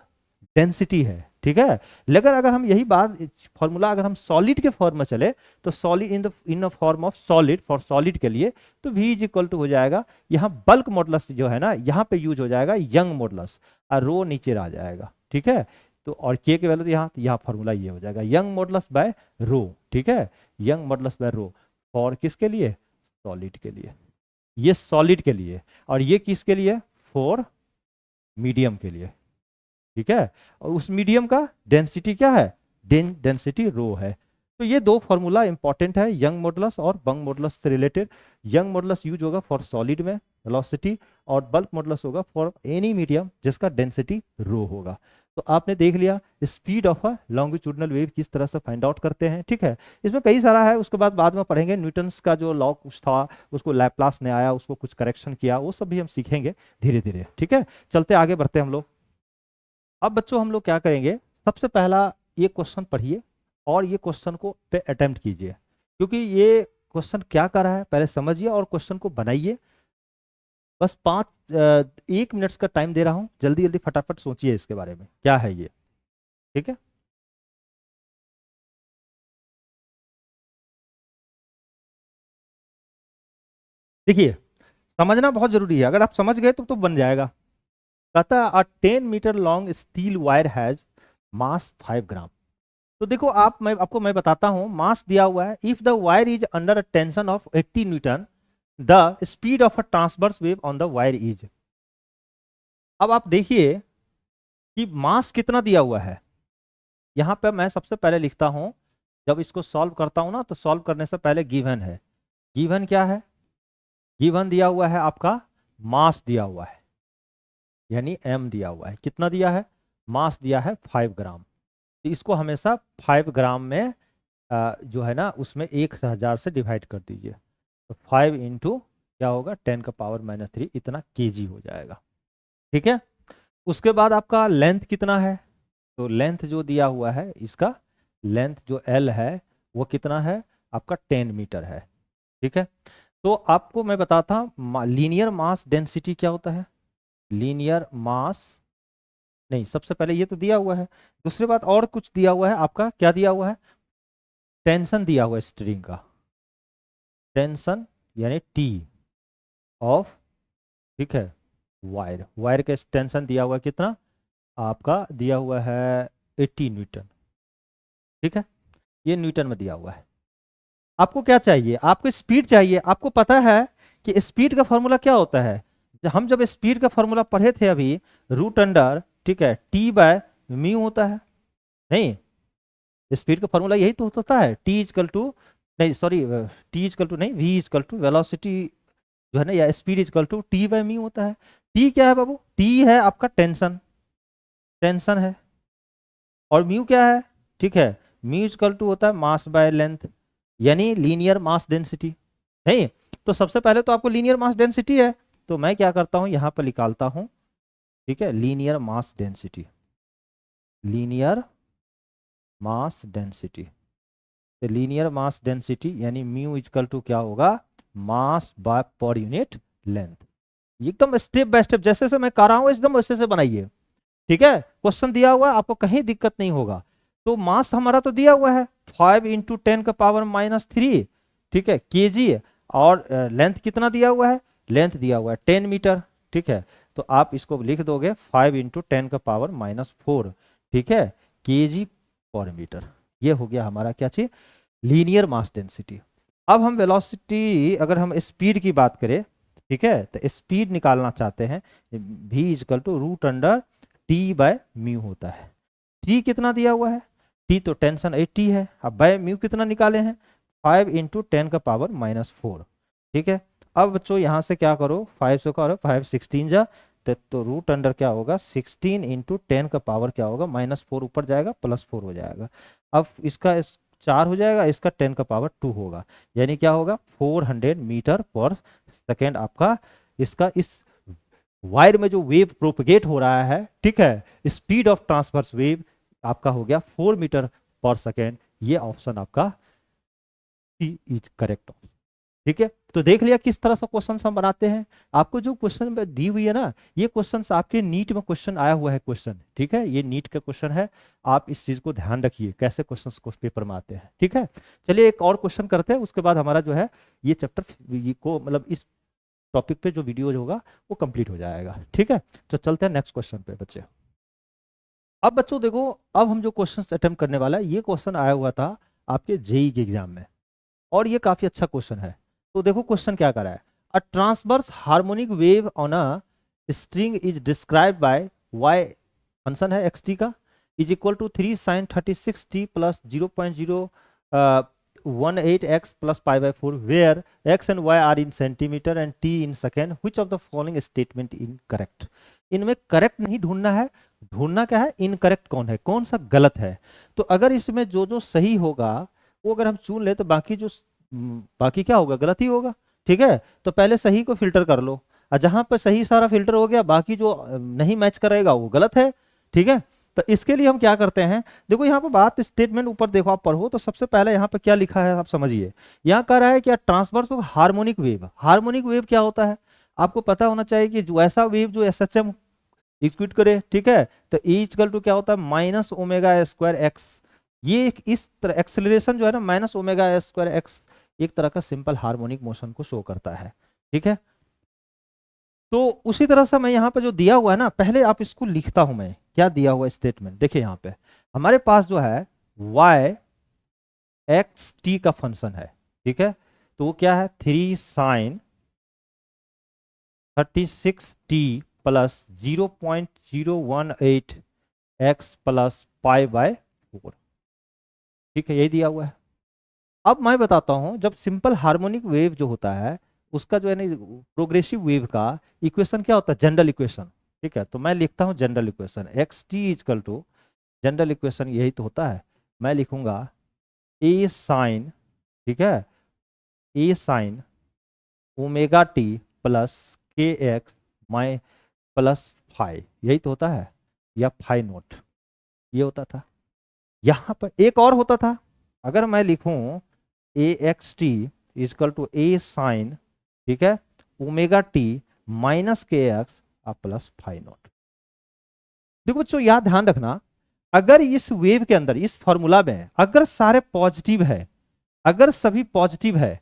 डेंसिटी है। ठीक है, लेकिन अगर हम यही बात फॉर्मूला अगर हम सॉलिड के फॉर्म में चले तो solid in form of solid, for solid के लिए तो v इज इक्वल टू हो जाएगा, यहाँ बल्क मॉडुलस जो है ना यहाँ पे यूज हो जाएगा यंग मॉडुलस और रो नीचे आ जाएगा। ठीक है, तो और k के वैल्यू यहाँ फॉर्मूला ये हो जाएगा यंग मॉडुलस बाय रो। ठीक है, Young modulus by rho for किसके लिए, सॉलिड के लिए, ये सॉलिड के लिए, और ये किसके लिए, फॉर मीडियम के लिए। ठीक है, और उस मीडियम का डेंसिटी क्या है, डेंसिटी रो है। तो ये दो फॉर्मूला इंपॉर्टेंट है, यंग मॉडुलस और बल्क मॉडुलस से रिलेटेड। यंग मॉडुलस यूज होगा फॉर सॉलिड में वेलोसिटी, और बल्क मॉडुलस होगा फॉर एनी मीडियम जिसका डेंसिटी रो होगा। तो आपने देख लिया speed of a longitudinal wave किस तरह से फाइंड आउट करते हैं। ठीक है, इसमें कई सारा है, उसके बाद में पढ़ेंगे न्यूटन्स का जो लॉ कुछ था, उसको लैप्लास ने आया, उसको कुछ करेक्शन किया, वो सब भी हम सीखेंगे धीरे धीरे। ठीक है, चलते आगे बढ़ते हम लोग। अब बच्चों हम लोग क्या करेंगे, सबसे पहला ये क्वेश्चन पढ़िए और ये क्वेश्चन को पे अटेम्प्ट कीजिए, क्योंकि ये क्वेश्चन क्या कर रहा है पहले समझिए और क्वेश्चन को बनाइए। बस 1 मिनट का टाइम दे रहा हूं, जल्दी जल्दी फटाफट सोचिए इसके बारे में क्या है ये। ठीक है, देखिए समझना बहुत जरूरी है, अगर आप समझ गए तो बन जाएगा। कहता है a 10 metre long steel wire has mass 5 gram. तो देखो मैं बताता हूं, मास दिया हुआ है, if the wire is under a tension of 80 newton the speed of a transverse wave on the wire is. अब आप देखिए कि मास कितना दिया हुआ है, यहां पे मैं सबसे पहले लिखता हूं, जब इसको सॉल्व करता हूं ना तो सॉल्व करने से पहले गिवन है, गिवन क्या है, गिवन दिया हुआ है आपका मास दिया हुआ है, यानी m दिया हुआ है, कितना दिया है, मास दिया है 5 ग्राम। तो इसको हमेशा 5 ग्राम में जो है ना उसमें 1000 से डिवाइड कर दीजिए, तो 5 इंटू क्या होगा 10⁻³ इतना केजी हो जाएगा। ठीक है, उसके बाद आपका लेंथ कितना है, तो लेंथ जो दिया हुआ है इसका लेंथ जो L है वो कितना है आपका 10 मीटर है। ठीक है, तो आपको मैं बताता हूँ लीनियर मास डेंसिटी क्या होता है, लीनियर मास, नहीं सबसे पहले ये तो दिया हुआ है, दूसरी बात और कुछ दिया हुआ है आपका, क्या दिया हुआ है, टेंशन दिया हुआ है स्ट्रिंग का, टेंशन यानी टी ऑफ, ठीक है, वायर, वायर का टेंशन दिया हुआ है कितना, आपका दिया हुआ है 80 न्यूटन। ठीक है, ये न्यूटन में दिया हुआ है। आपको क्या चाहिए, आपको स्पीड चाहिए। आपको पता है कि स्पीड का फॉर्मूला क्या होता है, हम जब स्पीड का फॉर्मूला पढ़े थे अभी, रूट अंडर, ठीक है, टी बाय म्यू होता है, नहीं स्पीड का फॉर्मूला यही तो होता है, टी इजकल टू, नहीं सॉरी, टी इजकल टू नहीं, वी इजकल टू वेलोसिटी जो है ना, या speed is equal to T by mu होता है। टी क्या है बाबू, टी है आपका टेंशन, टेंशन है, और म्यू क्या है, ठीक है, म्यू इजकल टू होता है मास बाय लेंथ, यानी लीनियर मास डेंसिटी, नहीं। तो सबसे पहले तो आपको लीनियर मास डेंसिटी है, तो मैं क्या करता हूं यहां पर निकालता हूं, ठीक है, linear mass density, linear mass density, तो लीनियर मास डेंसिटी यानी म्यू इजकल टू क्या होगा, mass by per unit length. एकदम स्टेप बाय स्टेप जैसे से मैं कर रहा हूं एकदम वैसे से बनाइए। ठीक है, क्वेश्चन दिया हुआ है, आपको कहीं दिक्कत नहीं होगा। तो मास हमारा तो दिया हुआ है 5 इंटू 10⁻³ ठीक है केजी, और लेंथ कितना दिया हुआ है, लेंथ दिया हुआ है 10 मीटर। ठीक है, तो आप इसको लिख दोगे 5 इंटू 10⁻⁴ ठीक है केजी पर मीटर। ये हो गया हमारा क्या चीज, लीनियर मास डेंसिटी। अब हम वेलोसिटी, अगर हम स्पीड की बात करें, ठीक है, तो स्पीड निकालना चाहते हैं, v इजकल टू √T/μ होता है। T कितना दिया हुआ है, T तो टेंशन 80 है, अब बाय म्यू कितना निकाले हैं 5 इंटू 10⁻⁴ ठीक है। अब बच्चों यहाँ से क्या करो, 5 से करो 5 16 जा, तो रूट अंडर क्या होगा 16 इंटू 10 का पावर क्या होगा -4 ऊपर जाएगा +4 हो जाएगा। अब इसका 4 हो जाएगा, इसका 10 का पावर 2 होगा, यानी क्या होगा 400 मीटर पर सेकेंड आपका इसका इस वायर में जो वेव प्रोपगेट हो रहा है, ठीक है, स्पीड ऑफ ट्रांसवर्स वेव आपका हो गया 4 मीटर पर सेकेंड। ये ऑप्शन आपका सी इज करेक्ट। ठीक है, तो देख लिया किस तरह से क्वेश्चन हम बनाते हैं। आपको जो क्वेश्चन दी हुई है ना, ये क्वेश्चन आपके नीट में क्वेश्चन आया हुआ है क्वेश्चन, ठीक है, ये नीट का क्वेश्चन है। आप इस चीज को ध्यान रखिए कैसे क्वेश्चन को पेपर में आते हैं। ठीक है, चलिए एक और क्वेश्चन करते हैं, उसके बाद हमारा जो है ये चैप्टर को मतलब इस टॉपिक पे जो वीडियो होगा वो कंप्लीट हो जाएगा। ठीक है, तो चलते हैं नेक्स्ट क्वेश्चन पे बच्चे। अब बच्चों देखो, अब हम जो क्वेश्चन अटेम्प्ट करने वाला है, ये क्वेश्चन आया हुआ था आपके जेई के एग्जाम में, और ये काफी अच्छा क्वेश्चन है। तो देखो क्वेश्चन क्या कर रहा है, a transverse harmonic wave on a string is describe by y, function है एक्स टी का, is equal to 3 sin 36t plus 0.018x plus π/4 where x and y are in centimetre and t in second, which of the following statement incorrect. इनमें correct नहीं ढूंढना है, ढूंढना क्या है, incorrect कौन है, कौन सा गलत है। तो अगर इसमें जो जो सही होगा वो अगर हम चुन ले, तो बाकी जो बाकी क्या होगा, गलत ही होगा। ठीक है, तो पहले सही को फिल्टर कर लो, और जहां पर सही सारा फिल्टर हो गया, बाकी जो नहीं मैच करेगा वो गलत है। ठीक है, तो इसके लिए हम क्या करते हैं, देखो यहाँ पर बात स्टेटमेंट ऊपर देखो आप पढ़ो, तो सबसे पहले यहाँ पे क्या लिखा है आप समझिए। यहाँ कह रहा है कि transverse harmonic wave, harmonic wave क्या होता है आपको पता होना चाहिए, कि जो ऐसा वेव जो SHM एग्जीक्यूट करे, ठीक है, तो E इक्वल टू क्या होता है -ω²x। ये इस तरह एक्सेलरेशन जो है ना -ω²x एक तरह का सिंपल हार्मोनिक मोशन को शो करता है। ठीक है, तो उसी तरह से मैं यहाँ पे जो दिया हुआ है ना, पहले आप इसको लिखता हूं मैं, क्या दिया हुआ स्टेटमेंट देखिए। यहाँ पे हमारे पास जो है y(x_t) का फंक्शन है। ठीक है, तो वो क्या है 3 sin 36t plus 0.018x plus π/4। ठीक है, यही दिया हुआ है। अब मैं बताता हूं, जब सिंपल हार्मोनिक वेव जो होता है उसका जो है ना प्रोग्रेसिव वेव का इक्वेशन क्या होता है, जनरल इक्वेशन। ठीक है, तो मैं लिखता हूं general equation x_t equal to, general equation यही तो होता है, मैं लिखूंगा a साइन, ठीक है, a sine ω_t plus kx माई प्लस फाई, यही तो होता है, या फाई नोट, ये होता था। यहां पर एक और होता था, अगर मैं लिखूं axt is equal to a sine, ठीक है, ω_t minus kx plus phi naught. देखो बच्चों यहाँ ध्यान रखना, अगर इस वेव के अंदर इस फॉर्मूला में अगर सारे पॉजिटिव है, अगर सभी पॉजिटिव है,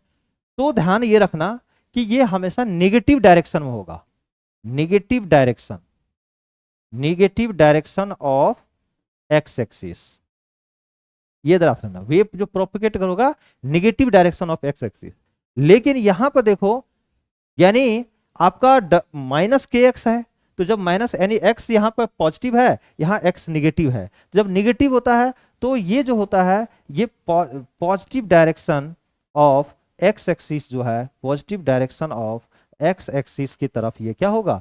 तो ध्यान ये रखना कि ये हमेशा नेगेटिव डायरेक्शन में होगा, negative direction, negative direction of x axis. ये ध्यान रखना, वेव जो प्रोपेगेट करोगा negative direction of x axis. लेकिन यहां पर देखो, यानी आपका -kx है, तो जब माइनस यानी x यहाँ पर पॉजिटिव है, यहाँ x निगेटिव है, जब निगेटिव होता है तो ये जो होता है ये positive direction of x axis जो है, positive direction of x axis की तरफ ये क्या होगा,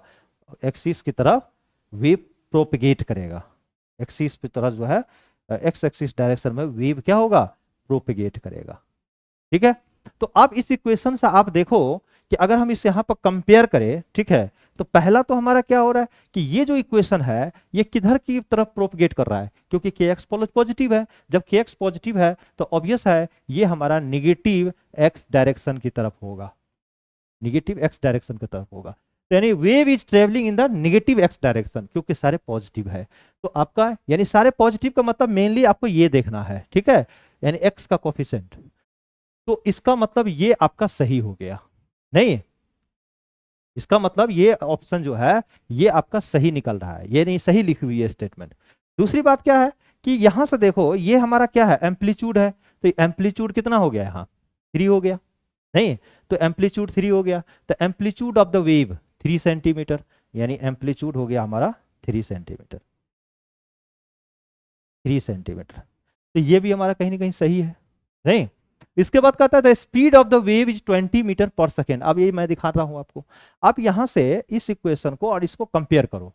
एक्सिस की तरफ वेव प्रोपेगेट करेगा, एक्सिस की तरफ जो है x एक्सिस डायरेक्शन में वेव क्या होगा, प्रोपेगेट करेगा। ठीक है, तो अब इस इक्वेशन से आप देखो कि अगर हम इसे यहाँ पर कंपेयर करें, ठीक है, तो पहला तो हमारा क्या हो रहा है कि ये जो इक्वेशन है ये किधर की तरफ प्रोपगेट कर रहा है, क्योंकि kx पॉजिटिव है, जब kx पॉजिटिव है तो ऑब्वियस है ये हमारा निगेटिव x डायरेक्शन की तरफ होगा, निगेटिव x डायरेक्शन की तरफ होगा। तो यानी wave is travelling in the negative x direction, क्योंकि सारे पॉजिटिव है। तो आपका यानी सारे पॉजिटिव का मतलब मेनली आपको ये देखना है, ठीक है, यानी एक्स का कोफिशिएंट। तो इसका मतलब ये आपका सही हो गया, नहीं, इसका मतलब ये ऑप्शन जो है ये आपका सही निकल रहा है, ये नहीं सही लिखी हुई है स्टेटमेंट। दूसरी बात क्या है कि यहां से देखो ये हमारा क्या है, एम्पलीट्यूड है, तो एम्पलीट्यूड कितना हो गया यहाँ 3 हो गया, नहीं, तो एम्पलीट्यूड 3 हो गया, तो amplitude of the wave 3 centimetre, यानी एम्पलीट्यूड हो गया हमारा 3 सेंटीमीटर, 3 सेंटीमीटर। तो ये भी हमारा कहीं ना कहीं सही है, नहीं। इसके बाद कहता है the speed of the wave is 20 metre per second. अब ये मैं दिखा रहा हूं आपको, आप यहां से इस इक्वेशन को और इसको कंपेयर करो,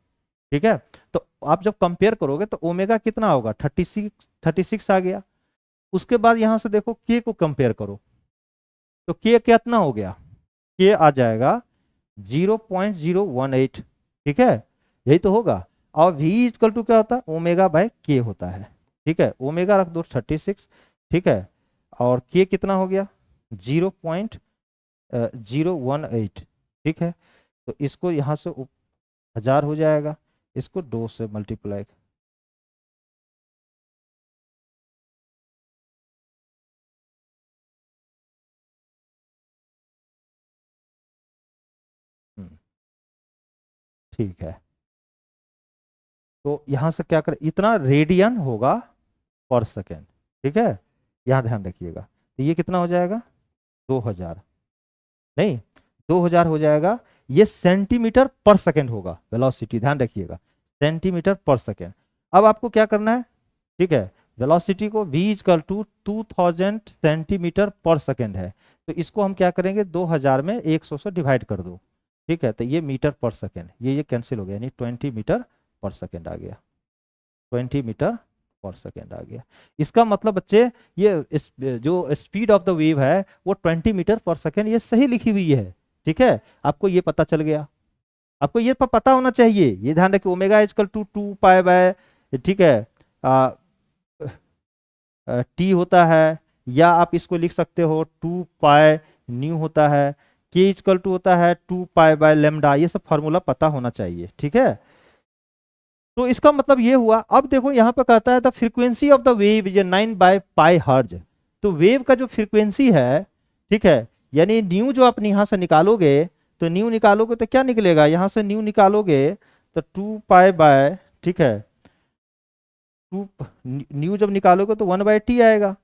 ठीक है। तो आप जब कंपेयर करोगे तो ओमेगा कितना होगा 36 आ गया। उसके बाद यहां से देखो के को कंपेयर करो, तो के कितना हो गया, के आ जाएगा 0.018, ठीक है, यही तो होगा। और v इक्वल टू क्या होता है, ओमेगा बाय के होता है, ठीक है, ओमेगा रख दो 36, ठीक है, और के कितना हो गया 0.018, ठीक है। तो इसको यहाँ से 1000 हो जाएगा, इसको 2 से मल्टीप्लाई, ठीक है। तो यहाँ से क्या करें, इतना रेडियन होगा पर सेकेंड, ठीक है, यहाँ ध्यान रखिएगा। तो ये कितना हो जाएगा 2000, नहीं 2000 हो जाएगा, ये सेंटीमीटर पर सेकेंड होगा वेलोसिटी, ध्यान रखिएगा, सेंटीमीटर पर सेकेंड। अब आपको क्या करना है, ठीक है, वेलोसिटी को v इक्वल टू 2000 सेंटीमीटर पर सेकेंड है, तो इसको हम क्या करेंगे 2000 में 100 से डिवाइड कर दो, ठीक है, तो ये मीटर पर सेकेंड, ये कैंसिल हो गया, यानी 20 मीटर पर सेकेंड आ गया, 20 मीटर पर सेकेंड आ गया। इसका मतलब बच्चे ये जो स्पीड ऑफ द वेव है वो 20 मीटर पर सेकेंड, ये सही लिखी हुई है, ठीक है, आपको ये पता चल गया। आपको ये पता होना चाहिए, ये ध्यान रखिए, omega equal to 2 pi by, ठीक है, टी होता है, या आप इसको लिख सकते हो 2 पाई न्यू होता है, के इक्वल टू होता है 2 पाई बाय लेमडा, ये सब फार्मूला पता होना चाहिए, ठीक है। तो इसका मतलब ये हुआ। अब देखो यहाँ पे कहता है the frequency of the wave is 9 by pi हर्ज, तो वेव का जो फ्रीक्वेंसी है, ठीक है, यानी न्यू जो आप यहाँ से निकालोगे, तो न्यू निकालोगे तो क्या निकलेगा, यहाँ से न्यू निकालोगे तो 2 पाई बाय, ठीक है, 2 न्यू जब निकालोगे तो 1/t आएगा,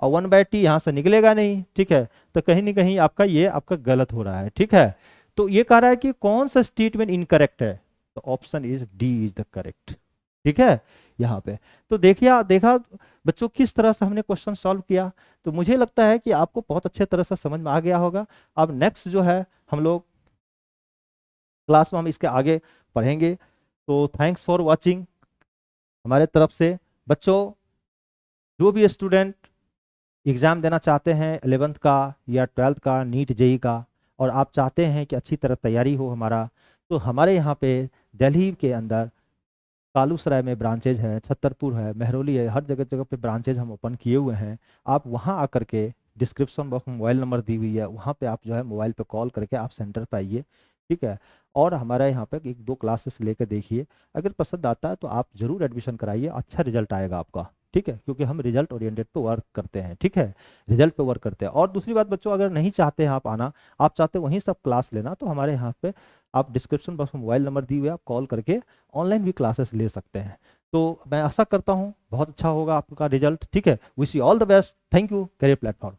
और 1/t यहाँ से निकलेगा नहीं, ठीक है, तो कहीं ना कहीं आपका ये आपका गलत हो रहा है, ठीक है। तो ये कह रहा है कि कौन सा स्टेटमेंट इनकरेक्ट है, तो option is D is the correct, ठीक है, यहाँ पे। तो देखिए, देखा बच्चों किस तरह से हमने क्वेश्चन सॉल्व किया, तो मुझे लगता है कि आपको बहुत अच्छे तरह से समझ में आ गया होगा। अब नेक्स्ट जो है हम लोग क्लास में हम इसके आगे पढ़ेंगे। तो थैंक्स फॉर वॉचिंग हमारे तरफ से। बच्चों जो भी स्टूडेंट एग्ज़ाम देना चाहते हैं 11th का या 12th का, नीट जेई का, और आप चाहते हैं कि अच्छी तरह तैयारी हो हमारा, तो हमारे यहाँ पे दिल्ली के अंदर कालूसराय में ब्रांचेज है, छतरपुर है, महरौली है, हर जगह जगह पे ब्रांचेज हम ओपन किए हुए हैं। आप वहाँ आकर के डिस्क्रिप्शन बॉक्स में मोबाइल नंबर दी हुई है, वहाँ पे आप जो है मोबाइल पे कॉल करके आप सेंटर पे आइए, ठीक है, और हमारे यहाँ पे 1-2 क्लासेस लेकर देखिए। अगर पसंद आता है तो आप ज़रूर एडमिशन कराइए, अच्छा रिजल्ट आएगा आपका, ठीक है, क्योंकि हम रिजल्ट ओरिएंटेड पे वर्क करते हैं, ठीक है, रिजल्ट पे वर्क करते हैं। और दूसरी बात बच्चों, अगर नहीं चाहते हैं आप आना, आप चाहते वहीं सब क्लास लेना, तो हमारे यहाँ पे आप डिस्क्रिप्शन बॉक्स में मोबाइल नंबर दी हुई है, आप कॉल करके ऑनलाइन भी क्लासेस ले सकते हैं। तो मैं आशा करता हूँ बहुत अच्छा होगा आपका रिजल्ट, ठीक है। Wish you all the best, thank you, career platform.